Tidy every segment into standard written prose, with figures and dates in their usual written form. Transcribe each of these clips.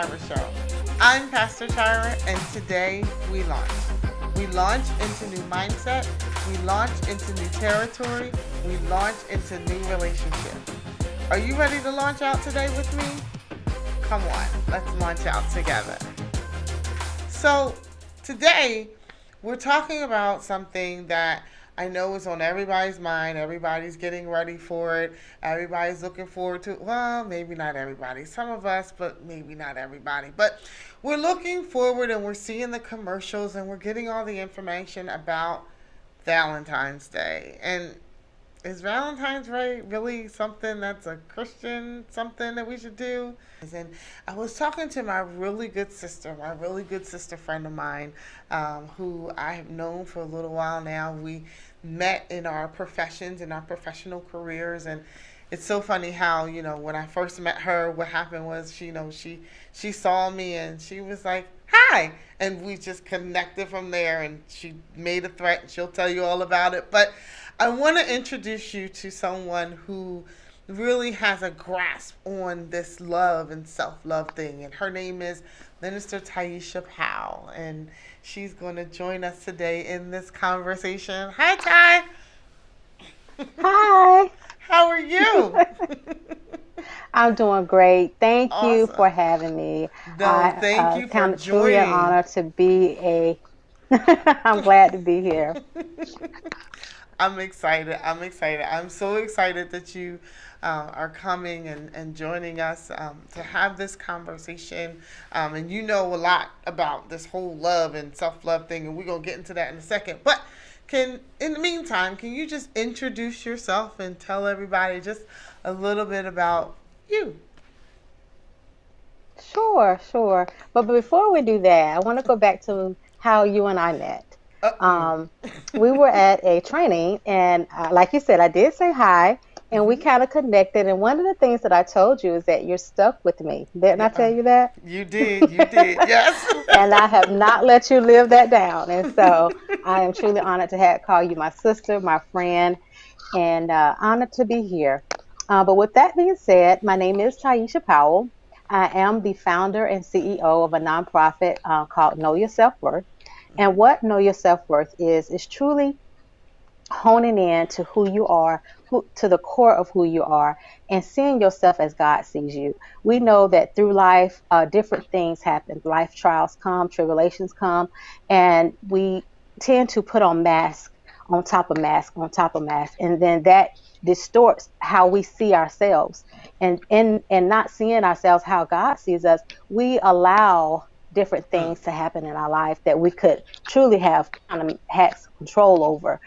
Chira Show. I'm Pastor Chira, and today we launch. We launch into new mindset, we launch into new territory, we launch into new relationships. Are you ready to launch out today with me? Come on, let's launch out together. So, today we're talking about something that I know is on everybody's mind. Everybody's getting ready for it. Everybody's looking forward to it. Well, maybe not everybody. Some of us, but maybe not everybody. But we're looking forward and we're seeing the commercials and we're getting all the information about Valentine's Day. And is Valentine's Day really something that's a Christian something that we should do? And I was talking to my really good sister friend of mine, who I have known for a little while now. We met in our professions, in our professional careers, and it's so funny how, when I first met her, what happened was she saw me and she was like, "Hi," and we just connected from there, and she made a threat and she'll tell you all about it. But I want to introduce you to someone who really has a grasp on this love and self-love thing, and her name is Minister Taisha Powell, and she's going to join us today in this conversation. Hi, Ty. Hi. How are you? I'm doing great. Thank you Awesome. for having me. No, thank you for Count it truly an joining. honor to be I'm glad to be here. I'm excited. I'm so excited that you are coming and joining us to have this conversation. And you know a lot about this whole love and self-love thing, and we're going to get into that in a second. But in the meantime, can you just introduce yourself and tell everybody just a little bit about you? Sure. But before we do that, I want to go back to how you and I met. Uh-oh. Um, we were at a training, and like you said, I did say hi, and we Mm-hmm. kind of connected. And one of the things that I told you is that you're stuck with me. Didn't I Yeah, tell you that? you did, yes. And I have not let you live that down. And so I am truly honored to have call you my sister, my friend, and honored to be here. But with that being said, my name is Taisha Powell. I am the founder and CEO of a nonprofit called Know Your Self Worth. And what Know Your Self Worth is truly honing in to who you are, to the core of who you are, and seeing yourself as God sees you. We know that through life, different things happen. Life trials come, tribulations come, and we tend to put on mask on top of mask on top of mask, and then that distorts how we see ourselves. And not seeing ourselves how God sees us, we allow different Mm. things to happen in our life that we could truly have kind of had some control over.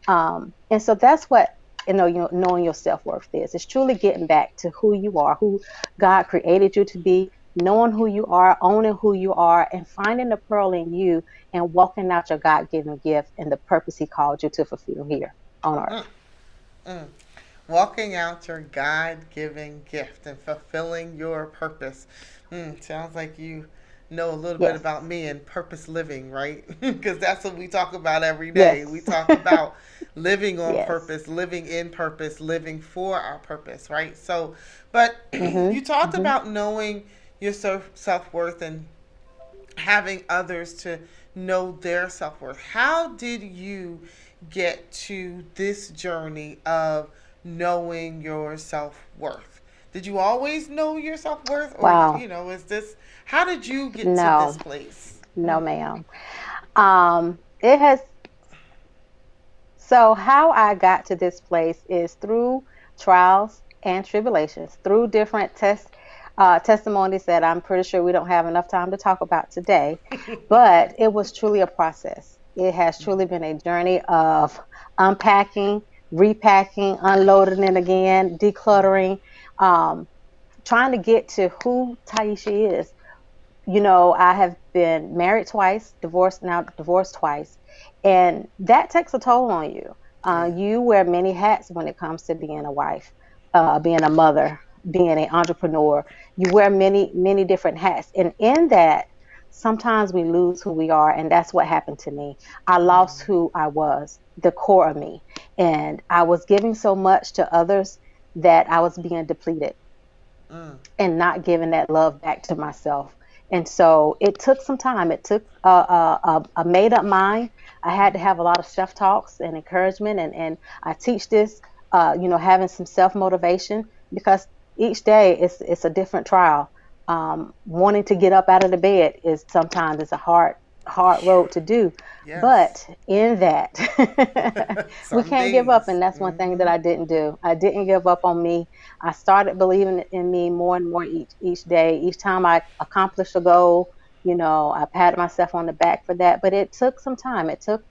And so that's what knowing your self-worth is. It's truly getting back to who you are, who God created you to be, knowing who you are, owning who you are, and finding the pearl in you and walking out your God-given gift and the purpose He called you to fulfill here on earth. Mm. Mm. Walking out your God-given gift and fulfilling your purpose. Sounds like you know a little bit Yes, about me and purpose living, right? Because that's what we talk about every day. We yes, talk about living on yes. purpose, living in purpose, living for our purpose, right? So, but hmm you talked hmm about knowing your self-worth and having others to know their self-worth. How did you get to this journey of knowing your self-worth? Did you always know your self-worth, or Wow. is this, how did you get to this No, place? no, ma'am. It has. So how I got to this place is through trials and tribulations, through different testimonies that I'm pretty sure we don't have enough time to talk about today. But it was truly a process. It has truly been a journey of unpacking, repacking, unloading it again, decluttering, um, trying to get to who Taisha is. I have been married twice, divorced twice, and that takes a toll on you. Yeah. You wear many hats when it comes to being a wife, being a mother, being an entrepreneur. You wear many, many different hats, and in that, sometimes we lose who we are, and that's what happened to me. I lost who I was, the core of me, and I was giving so much to others that I was being depleted Mm. and not giving that love back to myself. And so it took some time. It took a made up mind. I had to have a lot of self talks and encouragement. And I teach this, having some self motivation, because each day it's a different trial. Wanting to get up out of the bed is sometimes it's a hard road to do. Yes. But in that, we Some can't give up. days. And that's one thing that I didn't do. I didn't give up on me. I started believing in me more and more each day. Each time I accomplished a goal, I patted myself on the back for that. But it took some time. It took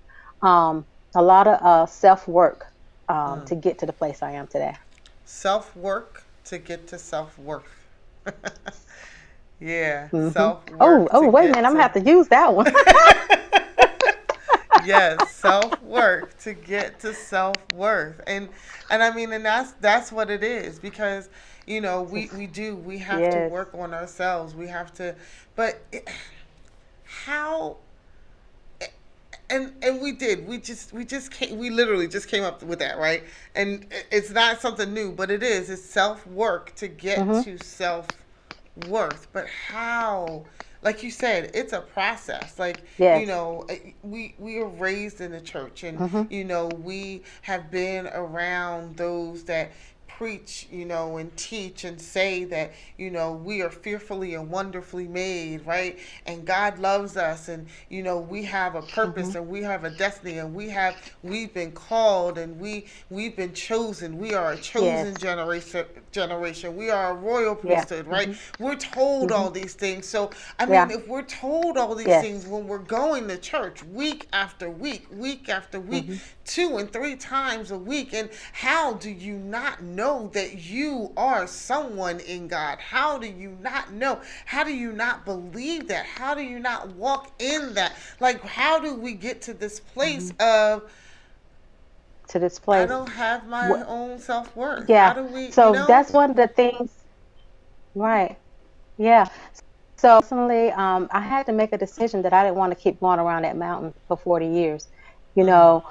a lot of self work to get to the place I am today. Self work to get to self worth. Yeah, Hmm. self work to Wait a minute. get I'm gonna to. have to use that one. Yes, self work to get to self worth, and I mean, and that's what it is, because we have to Yes. work on ourselves. We have to, but how and we just came, we literally just came up with that, right? And it's not something new, but it's self work to get Hmm. to self worth. But how, like you said, it's a process. Like, Yes. we are raised in the church, and Hmm. we have been around those that preach, and teach and say that, we are fearfully and wonderfully made, right? And God loves us, and we have a Hmm. purpose, and we have a destiny, and we've been called, and we've been chosen. We are a chosen Yes. generation. We are a royal Yeah. priesthood, right? Hmm. We're told Hmm. all these things. So I mean, Yeah. if we're told all these things Yes. when we're going to church week after week, week after week, Hmm. 2 and 3 times a week, and how do you not know that you are someone in God? How do you not know? How do you not believe that? How do you not walk in that? Like, how do we get to this place Hmm. of, To this I place. don't have my What? own self worth? How Yeah. do we, So that's one of the things. Right. Yeah. So personally, I had to make a decision that I didn't want to keep going around that mountain for 40 years. You Mm, know,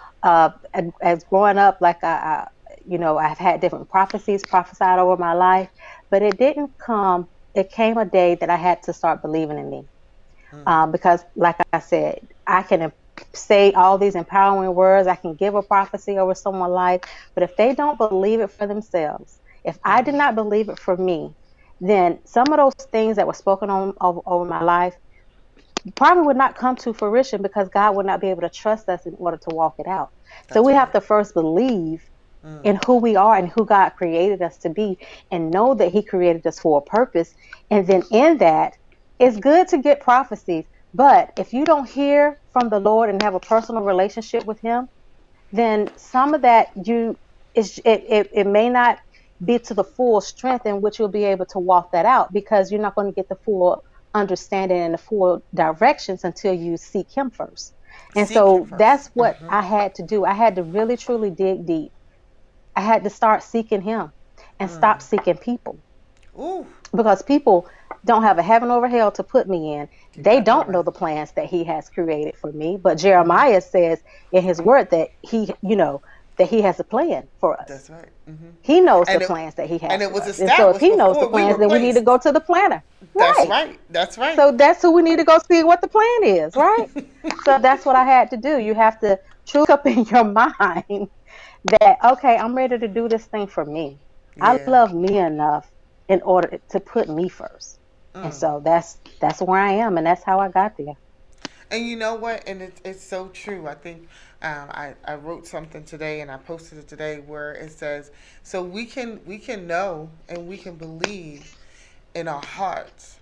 as growing up, like I've had different prophecies prophesied over my life, but it didn't come. It came a day that I had to start believing in me. mm, Because, like I said, I can say all these empowering words, I can give a prophecy over someone's life, but if they don't believe it for themselves, if I did not believe it for me, then some of those things that were spoken on over my life probably would not come to fruition, because God would not be able to trust us in order to walk it out. So that's we have right. to first believe Mm, in who we are and who God created us to be, and know that He created us for a purpose. And then in that, it's good to get prophecies. But if you don't hear from the Lord and have a personal relationship with Him, then some of that it may not be to the full strength in which you'll be able to walk that out, because you're not going to get the full understanding and the full directions until you seek Him first. And seek Him so first. that's what I had to do. I had to really truly dig deep. I had to start seeking Him and stop seeking people, Ooh, because people don't have a heaven over hell to put me in. you They got that don't know right. the plans that He has created for me. But Jeremiah says in his word that He has a plan for us. That's right. He knows the And it plans that He and has it for was us. And so if established He knows the before we plans, were then we need to placed. go to the planner. That's Right. right. That's right. So that's who we need to go see what the plan is, right? So that's what I had to do. You have to truly up in your mind that, okay, I'm ready to do this thing for me. I Yeah. love me enough in order to put me first. And Mm. so that's where I am, and that's how I got there. And you know what? And it's so true. I think I wrote something today, and I posted it today, where it says, so we can know and we can believe in our hearts,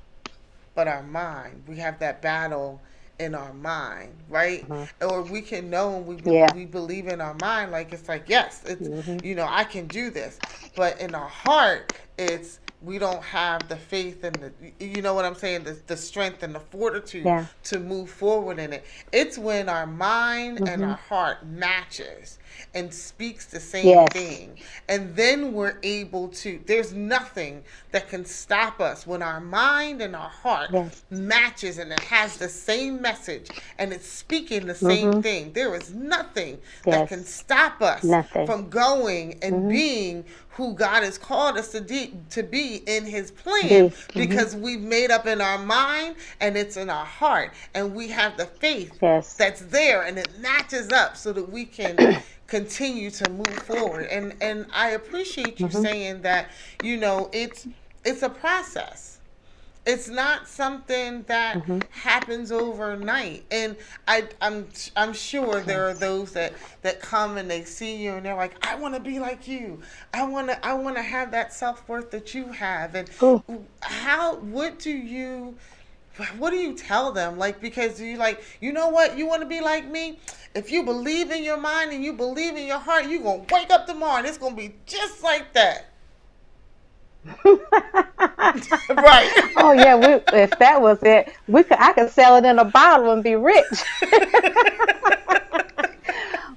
but our mind, we have that battle in our mind, right? Hmm. Or we can know and Yeah. we believe in our mind, like, it's like, yes, it's, Hmm. I can do this. But in our heart, it's, we don't have the faith and the, you know what I'm saying, the strength and the fortitude Yeah. to move forward in it. It's when our mind and Hmm. our heart matches and speaks the same Yes. thing, and then we're able to, there's nothing that can stop us when our mind and our heart Yes. matches, and it has the same message, and it's speaking the same Hmm. thing. There is nothing that can Yes. stop us Nothing. from going and Hmm. being who God has called us to be in His plan, Be. because we've made up in our mind and it's in our heart, and we have the faith Yes. that's there, and it matches up so that we can continue to move forward. And I appreciate you saying that, it's a process. It's not something that happens overnight. And I'm sure there are Yes. those that come and they see you and they're like, I want to be like you. I want to have that self-worth that you have. And Ooh. what do you tell them? Like, because you like, you know what, you want to be like me? If you believe in your mind and you believe in your heart, you're going to wake up tomorrow and it's going to be just like that. Right. Oh yeah, if that was it, I could sell it in a bottle and be rich.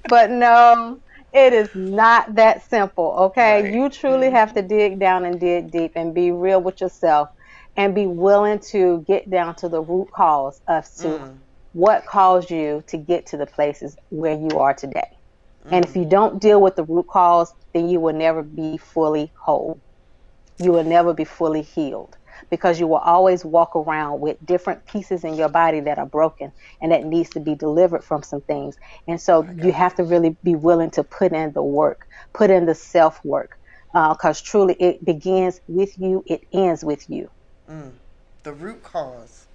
But no, it is not that simple, okay? Right. You truly have to dig down and dig deep and be real with yourself and be willing to get down to the root cause of to Mm. what caused you to get to the places where you are today. And if Mm. you don't deal with the root cause, then you will never be fully whole. You will never be fully healed, because you will always walk around with different pieces in your body that are broken and that needs to be delivered from some things. And Oh so my you God. have to really be willing to put in the work, put in the self work, because truly it begins with you, it ends with you. Mm. The root cause.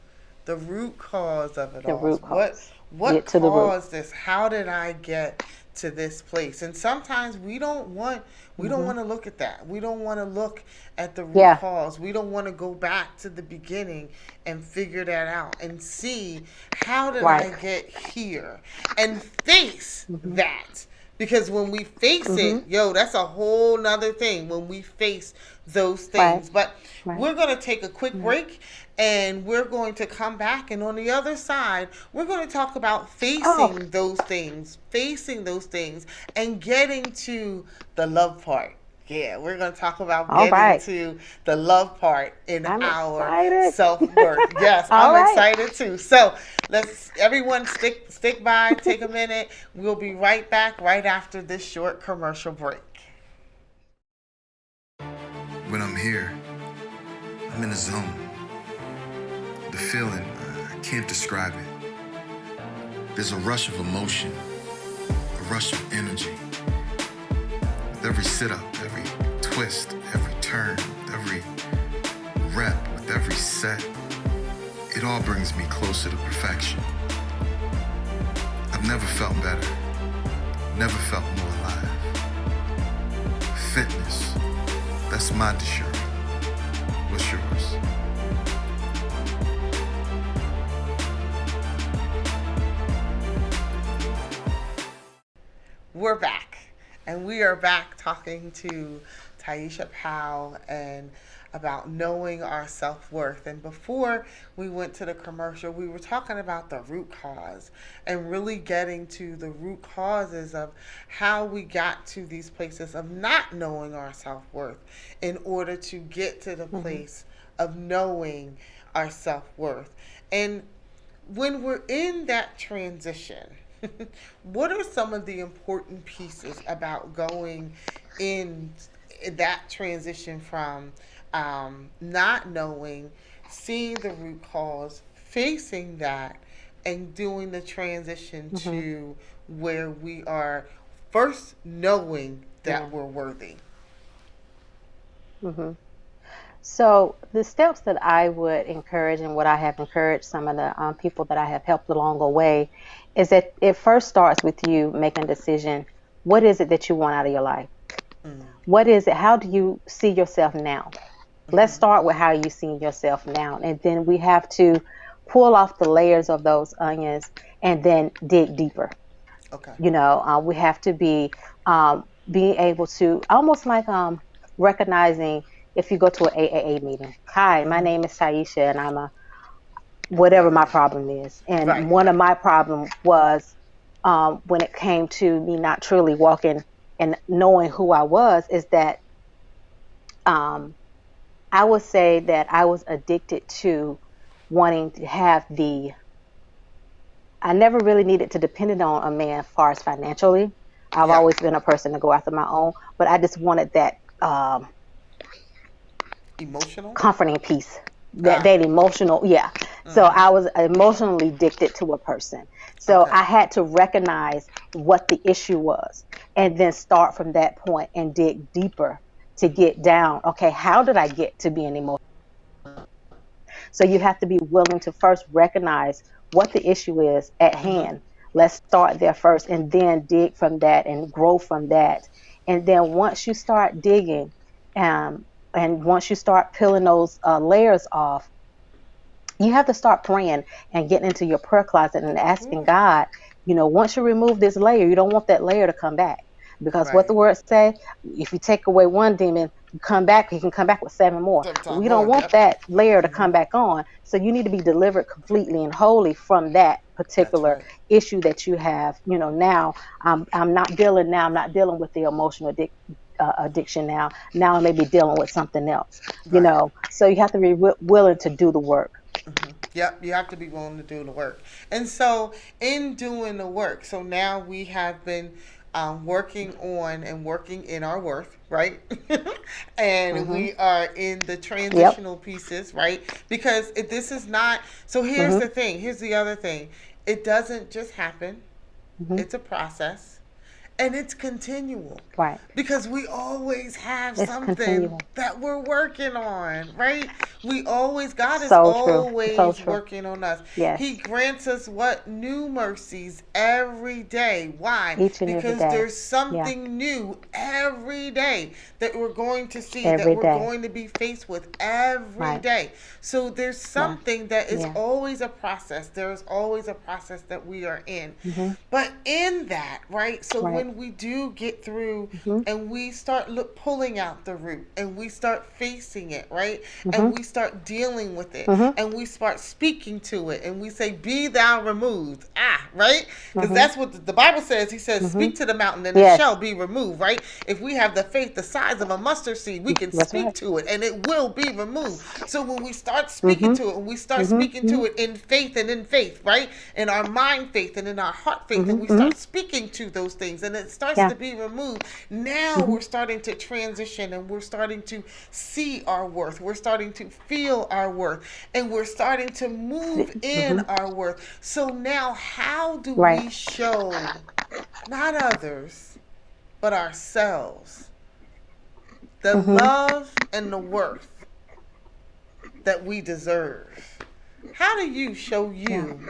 The root cause of it The all. root cause. What Get to the root. caused this? How did I get to this place? And sometimes we don't want to look at that. We don't want to look at the root Yeah. cause. We don't want to go back to the beginning and figure that out and see, how did Right. I get here, and face Hmm. that. Because when we face Hmm. it, that's a whole nother thing when we face those Right. things. But Right. we're going to take a quick Right. break, and we're going to come back. And on the other side, we're going to talk about Oh, facing those things, and getting to the love part. Yeah, we're going to talk about all getting right. to the love part in I'm our excited. self-worth. Yes, All I'm right. excited too. So let's everyone stick by, take a minute. We'll be right back right after this short commercial break. When I'm here, I'm in a zone. The feeling, I can't describe it. There's a rush of emotion, a rush of energy. With every sit-up, every twist, every turn, every rep, with every set, it all brings me closer to perfection. I've never felt better, never felt more alive. Fitness, that's my dictionary. What's yours? We're back, and we are back talking to Taisha Powell and about knowing our self-worth. And before we went to the commercial, we were talking about the root cause and really getting to the root causes of how we got to these places of not knowing our self-worth in order to get to the place of knowing our self-worth. And when we're in that transition, what are some of the important pieces about going in that transition from not knowing, seeing the root cause, facing that, and doing the transition Hmm. to where we are first knowing Yeah. that we're worthy? Hmm. So the steps that I would encourage, and what I have encouraged some of the people that I have helped along the way, is that it first starts with you making a decision. What is it that you want out of your life? Mm. What is it? How do you see yourself now? Let's Hmm. start with how you see yourself now. And then we have to pull off the layers of those onions and then dig deeper. Okay. We have to being able to almost like recognizing, if you go to an AAA meeting. Hi, my Hmm. name is Taisha, and I'm a whatever my problem is. And Right. one of my problem was when it came to me not truly walking and knowing who I was, is that um, I would say that I was addicted to wanting to have I never really needed to depend on a man as far as financially. I've Yeah. always been a person to go after my own, but I just wanted that um, Emotional. comforting piece. That Ah. that emotional, yeah. So I was emotionally addicted to a person. So Okay. I had to recognize what the issue was, and then start from that point and dig deeper to get down. Okay, how did I get to being emotional? So you have to be willing to first recognize what the issue is at Mm-hmm. hand. Let's start there first and then dig from that and grow from that. And then once you start digging, and once you start peeling those layers off, you have to start praying and getting into your prayer closet and asking Ooh. God, once you remove this layer, you don't want that layer to come back. Because what the Right. words say, if you take away one demon, you come back, you can come back with seven more. Sometime We don't more. want Yep. that layer to Mm-hmm. come back on. So you need to be delivered completely and wholly from that That's particular right. issue that you have. Now I'm not dealing now. I'm not dealing with the emotional addiction now. Now I may be dealing with something else. Right. So you have to be willing to do the work. Mm-hmm. Yep, you have to be willing to do the work. And so, in doing the work, so now we have been working on and working in our worth, right? And Hmm. we are in the Yep. transitional pieces, right? Because this is not, so here's Hmm. the thing, here's the other thing. It doesn't just happen, Hmm. it's a process. And it's continual Right. because we always have It's something continual. that we're working on, right? God is So true. So always true. working on us. He Yes. grants us what? New mercies every day. Why? Each and every Because day. there's Yeah. something new every day that we're going to see, that Every we're day. going to be faced with every Right. day. So there's Yeah. something that is Yeah. always a process. There's always a process that we are in. Hmm. But in that, right? So Right. when we do get through Hmm. and we start pulling out the root and we start facing it, right? Hmm. And we start dealing with it Hmm. and we start speaking to it and we say, "Be thou removed." Right? Because Hmm. that's what the Bible says. He says, Hmm. "Speak to the mountain and it shall Yes. be removed," right? If we have the faith the size of a mustard seed, we can That's speak right. to it and it will be removed. So when we start speaking Hmm. to it and we start Hmm. speaking Hmm. to it in faith and in faith, right? In our mind faith and in our heart faith, and Hmm. we Hmm. start speaking to those things and it starts Yeah. to be removed. Now Hmm. we're starting to transition and we're starting to see our worth. We're starting to feel our worth and we're starting to move in Hmm. our worth. So now, how do Right. we show not others but ourselves the Hmm. love and the worth that we deserve? How do you show Yeah. you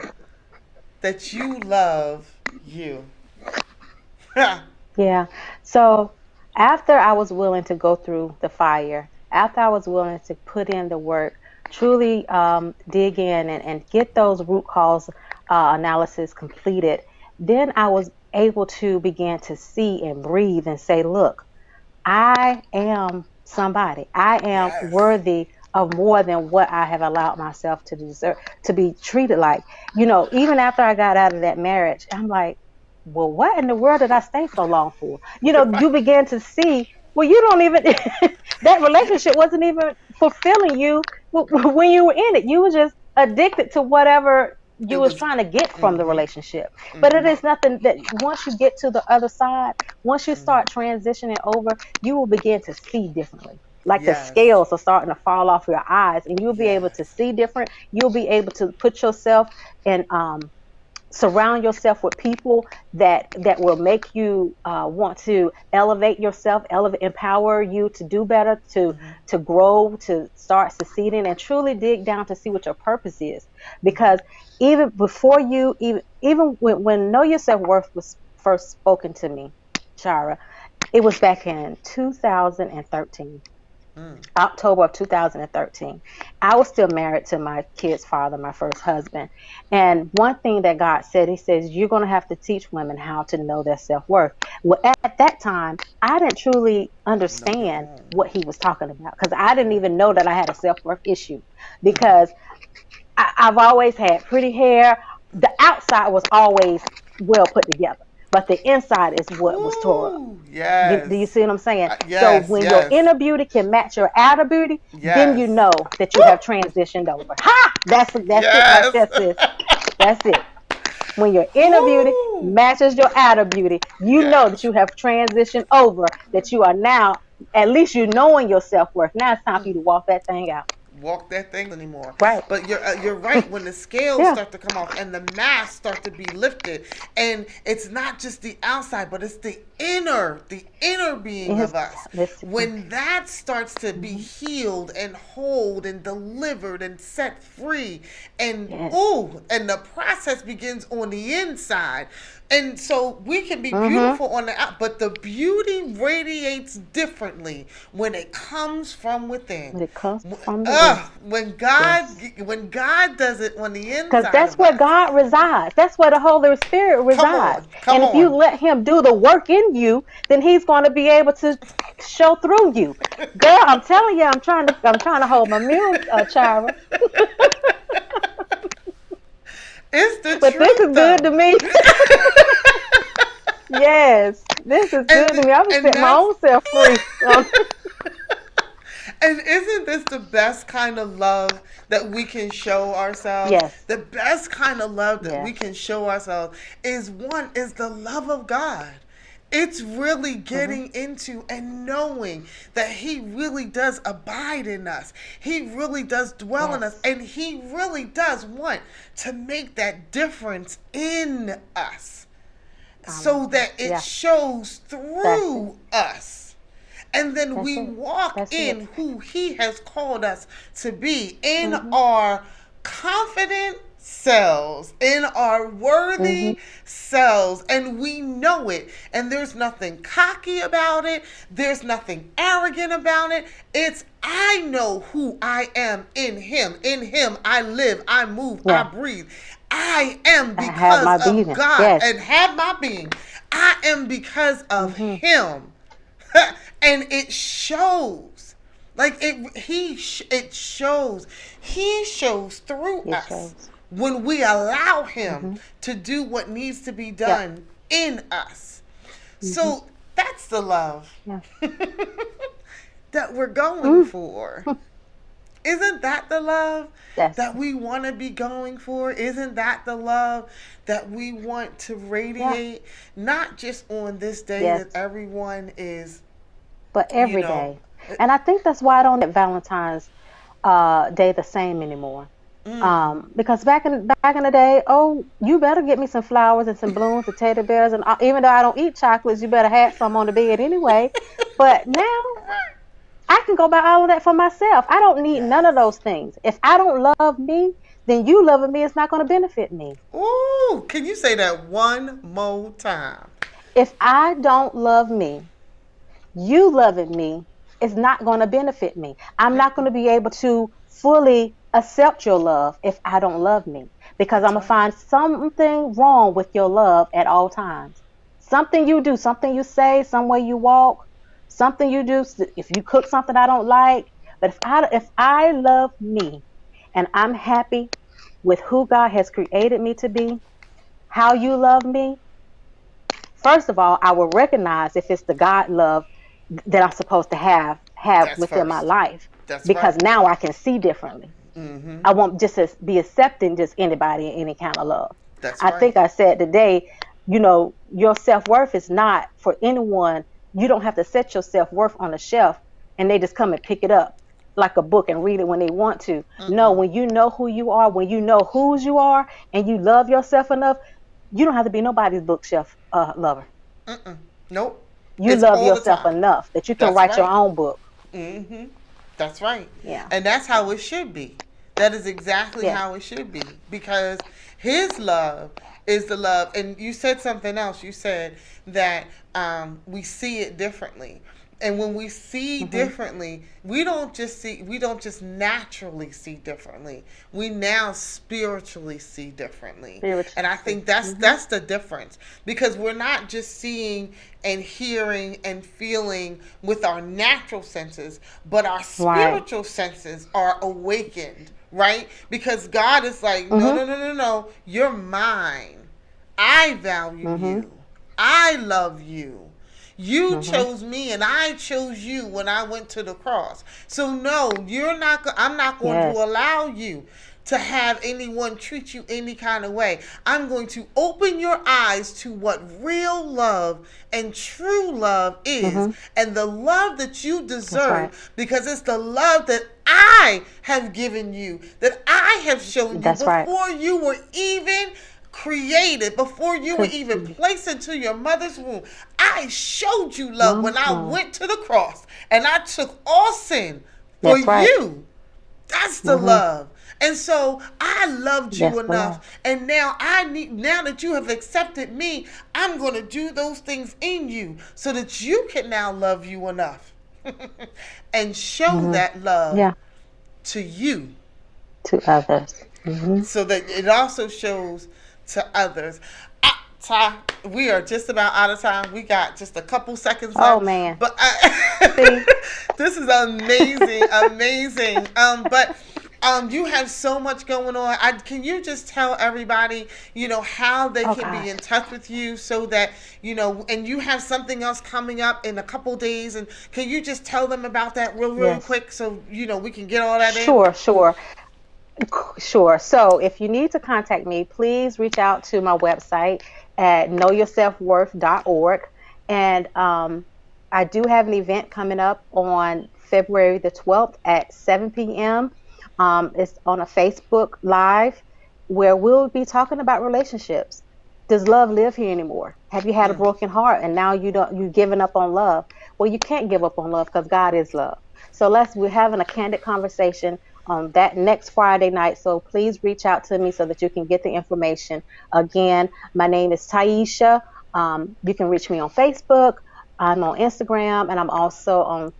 that you love you? Yeah. Yeah. So after I was willing to go through the fire, after I was willing to put in the work, truly dig in and get those root cause analysis completed, then I was able to begin to see and breathe and say, look, I am somebody. I am Yes. worthy of more than what I have allowed myself to deserve, to be treated like. Even after I got out of that marriage, I'm like, well, what in the world did I stay so long for? You begin to see, well, you don't even, that relationship wasn't even fulfilling you when you were in it. You were just addicted to whatever you It was was. trying to get from the Mm-hmm. relationship. But it Mm-hmm. is nothing that once you get to the other side, once you start transitioning over, you will begin to see differently. Like the Yes. scales are starting to fall off your eyes, and you'll be able to Yes. see different. You'll be able to put yourself and surround yourself with people that will make you want to elevate yourself, empower you to do better, to Mm-hmm. grow, to start succeeding, and truly dig down to see what your purpose is. Mm-hmm. Because even before you even when know your self-worth was first spoken to me, Chira, it was back in 2013. Mm. October of 2013. I was still married to my kid's father, my first husband. And one thing that God said, He says, you're going to have to teach women how to know their self worth. Well, at that time, I didn't truly Know your understand own. what He was talking about because I didn't Right. even know that I had a self worth issue Mm-hmm. because I've always had pretty hair. The outside was always well put together, but the inside is what was tore up. Ooh. Do you Yes. see what I'm saying? So Yes. when your Yes. inner beauty can match your outer beauty, then you Yes. know that you Woo! have transitioned over. Ha! That's it right Yes. there, sis. That's it. When your inner beauty Woo! matches your outer beauty, you know that Yes. you have transitioned over, that you are now at least you knowing your self-worth. Now it's time for you to walk that thing out. Walk that thing anymore. Right. But you're right. When the scales Yeah. start to come off and the masks start to be lifted, and it's not just the outside, but it's the inner being of us. When that starts to be healed and whole and delivered and set free, and and the process begins on the inside. And so we can be beautiful on the out, but the beauty radiates differently when it comes from within. When it comes from within. When God does it on the inside. Because that's where God resides. That's where the Holy Spirit resides. Come on. If you let Him do the work in you, then He's going to be able to show through you. Girl, I'm telling you, I'm trying to hold my mule, Chira. It's the but truth, this is good to me. Yes, this is good to me. I'm going to set my own self free. And isn't this the best kind of love that we can show ourselves? Yes. The best kind of love that we can show ourselves is the love of God. It's really getting into and knowing that He really does abide in us. He really does dwell in us. And He really does want to make that difference in us so that it shows through us. And then we walk in who He has called us to be in our confident selves, in our worthy selves, and we know it. And there's nothing cocky about it. There's nothing arrogant about it. It's, I know who I am in Him. In Him I live, I move, I breathe. I am because of God and have my being. I am because of Him. And it shows. Like it shows. He shows through us. When we allow Him to do what needs to be done in us. So that's the love that we're going for. Isn't that the love that we want to be going for? Isn't that the love that we want to radiate? Not just on this day that everyone is. But every day. And I think that's why I don't get Valentine's Day the same anymore. Because back in the day, you better get me some flowers and some balloons and teddy bears, and even though I don't eat chocolates, you better have some on the bed anyway. But now I can go buy all of that for myself. I don't need none of those things. If I don't love me, then you loving me is not going to benefit me. Ooh, can you say that one more time? If I don't love me, you loving me is not going to benefit me. I'm not going to be able to fully accept your love if I don't love me, because I'm going to find something wrong with your love at all times. Something you do, something you say, some way you walk, something you do. If you cook something I don't like, but if I love me and I'm happy with who God has created me to be, how you love me, first of all, I will recognize if it's the God love that I'm supposed to have within my life. Because now I can see differently. I won't just be accepting just anybody and any kind of love. I think I said today, your self-worth is not for anyone. You don't have to set your self-worth on a shelf and they just come and pick it up like a book and read it when they want to. No, when you know who you are, when you know whose you are, and you love yourself enough, you don't have to be nobody's bookshelf lover. Nope. You love yourself enough that you can write your own book. That's right. Yeah. And that's how it should be. That is exactly how it should be. Because His love is the love. And you said something else. You said that we see it differently. And when we see differently, we don't just naturally see differently. We now spiritually see differently. And I think that's the difference. Because we're not just seeing and hearing and feeling with our natural senses, but our spiritual senses are awakened, right? Because God is like, no, you're mine. I value you. I love you. You chose me and I chose you when I went to the cross. So no, I'm not going to allow you to have anyone treat you any kind of way. I'm going to open your eyes to what real love and true love is, and the love that you That's right. deserve, because it's the love that I have given you, that I have shown you That's right. before you were even created, before you were even Con- placed into your mother's womb. I showed you love when I went to the cross and I took all sin for That's right. you. That's the love. And so I loved you That's the enough. love. And now now that you have accepted me, I'm going to do those things in you so that you can now love you enough and show that love Yeah. to you, To others. so that it also shows to others. Ty, we are just about out of time. We got just a couple seconds Oh, left. man. But See? this is amazing, amazing. But you have so much going on. Can you just tell everybody, how they Oh, can be gosh. in touch with you, so that, and you have something else coming up in a couple days, and can you just tell them about that real Yes. quick, so, we can get all that in? Sure. Sure. So if you need to contact me, please reach out to my website at knowyourselfworth.org. And I do have an event coming up on February the 12th at 7 p.m. It's on a Facebook Live where we'll be talking about relationships. Does love live here anymore? Have you had a broken heart and now you've given up on love? Well, you can't give up on love because God is love. So we're having a candid conversation on that next Friday night. So please reach out to me so that you can get the information. Again, my name is Taisha. You can reach me on Facebook. I'm on Instagram, and I'm also on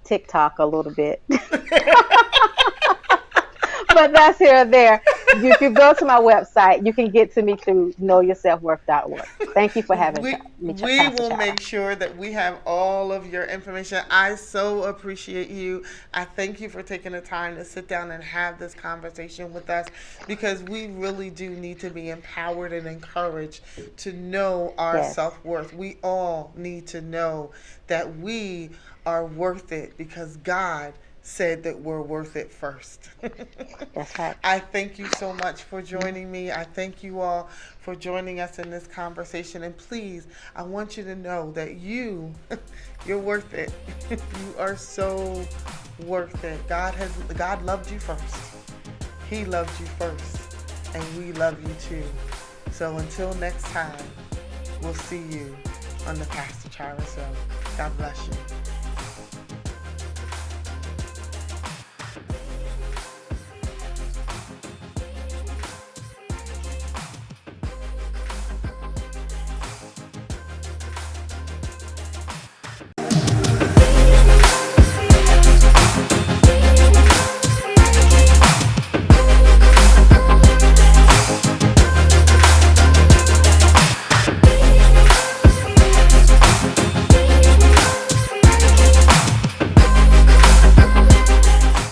TikTok a little bit. But that's here or there. If you go to my website, you can get to me through knowyourselfworth.org. Thank you for having we, me, we Pastor will Chira. make sure that we have all of your information. I so appreciate you. I thank you for taking the time to sit down and have this conversation with us, because we really do need to be empowered and encouraged to know our Yes. self-worth. We all need to know that we are worth it, because God said that we're worth it first. That's right. I thank you so much for joining me. I thank you all for joining us in this conversation. And please, I want you to know that you're worth it. You are so worth it. God loved you first. He loved you first. And we love you too. So until next time, we'll see you on the Pastor Chira Show. God bless you.